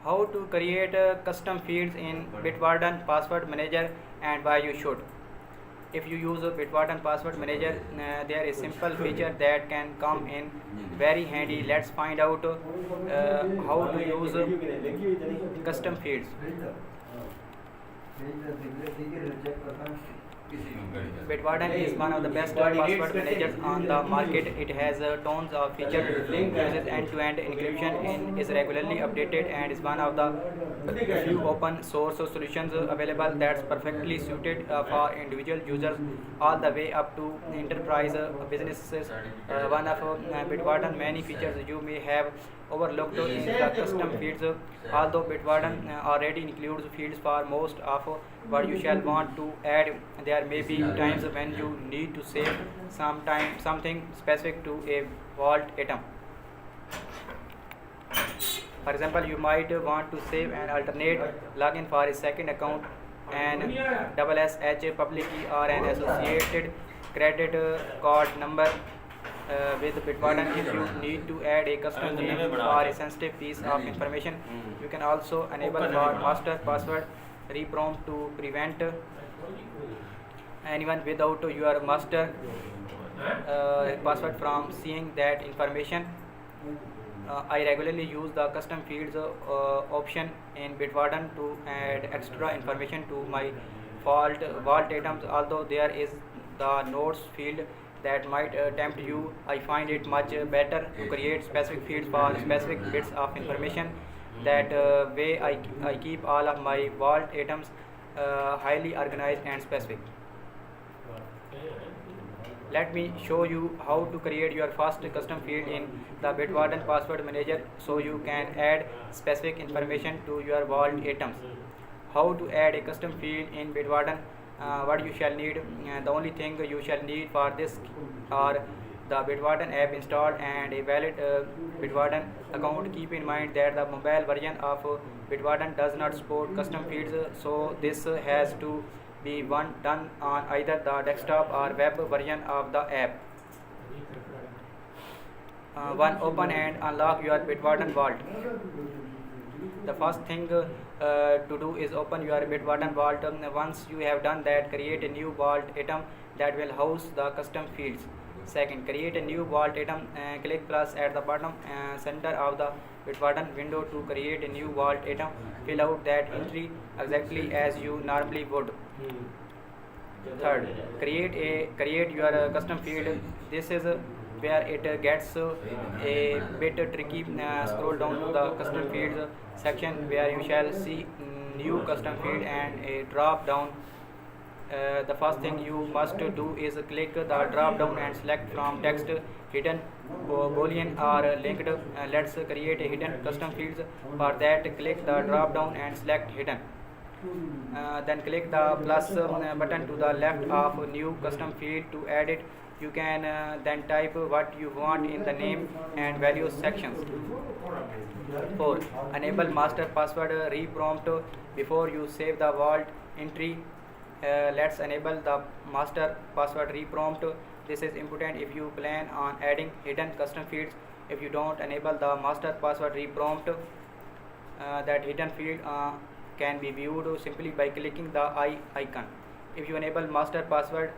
How to create custom fields in Bitwarden Password Manager and why you should. If you use a Bitwarden Password Manager, there is simple feature that can come in very handy. Let's find out how to use custom fields. Bitwarden is one of the best password managers on the market. It has tons of features, uses end-to-end encryption, and is regularly updated, and is one of the few open source solutions available that's perfectly suited for individual users all the way up to enterprise businesses. One of Bitwarden many features you may have overlooked is the custom fields. Although Bitwarden already includes fields for most of what you shall want to add, there may be times when you need to save something specific to a vault item. For example, you might want to save an alternate login for a second account, an SSH public key, or an associated credit card number. With Bitwarden, if you need to add a custom name for a sensitive piece of information, you can also enable for master password reprompt to prevent anyone without your master password from seeing that information. I regularly use the custom fields option in Bitwarden to add extra information to my vault items. Although there is the notes field that might tempt you, I find it much better to create specific fields for specific bits of information. That way I keep all of my vault items highly organized and specific. Let me show you how to create your first custom field in the Bitwarden Password Manager so you can add specific information to your vault items. How to add a custom field in Bitwarden. What you shall need, the only thing you shall need for this are the Bitwarden app installed and a valid Bitwarden account. Keep in mind that the mobile version of Bitwarden does not support custom fields, so this has to be one done on either the desktop or web version of the app. One, open and unlock your Bitwarden vault. The first thing to do is open your Bitwarden vault. Once you have done that, create a new vault item that will house the custom fields. Second, create a new vault item. Click plus at the bottom center of the Bitwarden window to create a new vault item. Fill out that entry exactly as you normally would. Third, create your custom field. This is where it gets a bit tricky. Scroll down to the custom fields section where you shall see new custom field and a drop down. The first thing you must do is click the drop down and select from text hidden, boolean or linked. Let's create a hidden custom fields. For that, click the drop down and select hidden. Then click the plus button to the left of new custom field to add it. You can then type what you want in the name and values sections. 4. Enable master password reprompt before you save the vault entry. Let's enable the master password reprompt. This is important if you plan on adding hidden custom fields. If you don't enable the master password reprompt, that hidden field can be viewed simply by clicking the eye icon. If you enable master password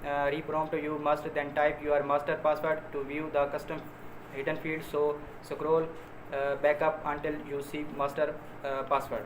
reprompt, you must then type your master password to view the custom hidden field. So scroll back up until you see master password.